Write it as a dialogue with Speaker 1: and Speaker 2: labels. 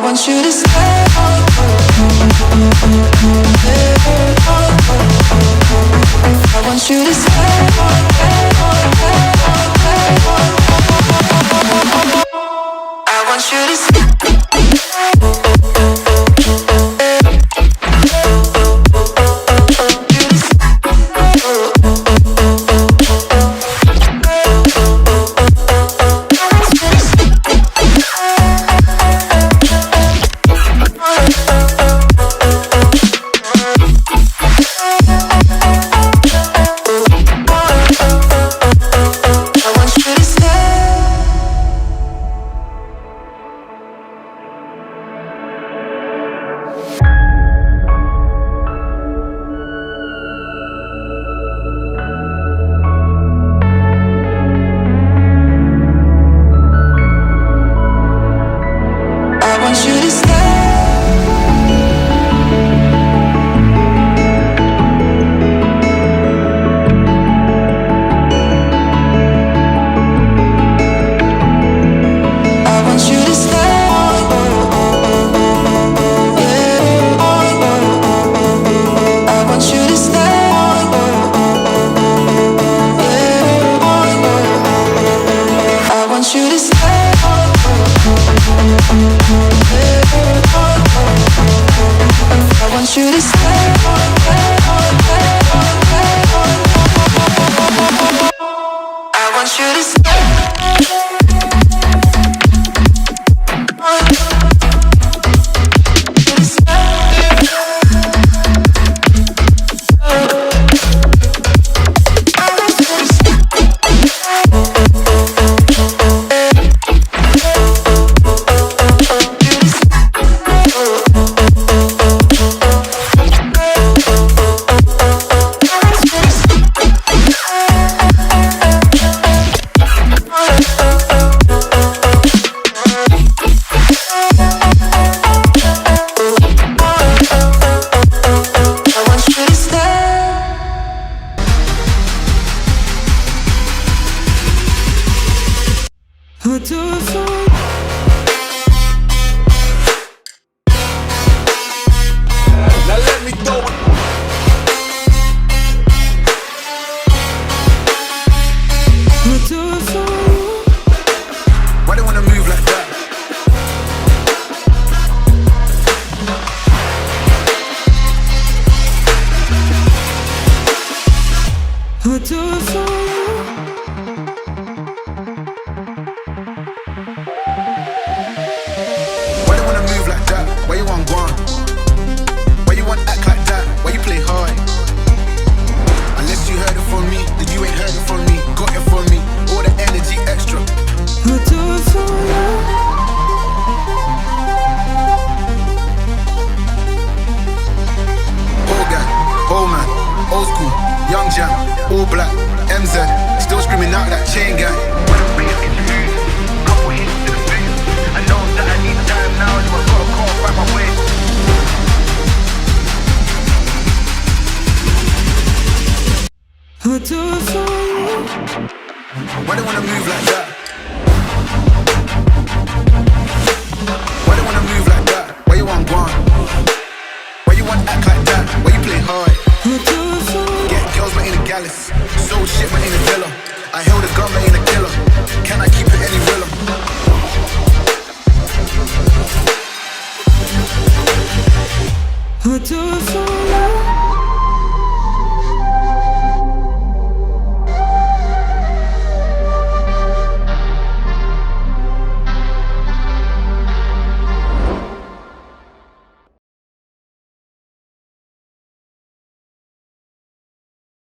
Speaker 1: want you to stay. me throw it. Why they wanna move like that?
Speaker 2: I'll do it for you.
Speaker 1: Why they wanna move like that? Why you want gone? Why you want act like that? Why you play hard? Unless you heard it from me, then you ain't heard it from me. Got it from me, all the energy extra.
Speaker 2: I'll do it for you.
Speaker 1: Old guy, old man, old school, young jam, all black, MZ, still screaming out that chain gang. When I'm big, it's huge, couple hits to the face. I know that I need time now, so I gotta call find my way.
Speaker 2: I'll do it for you.
Speaker 1: Why they wanna move like that?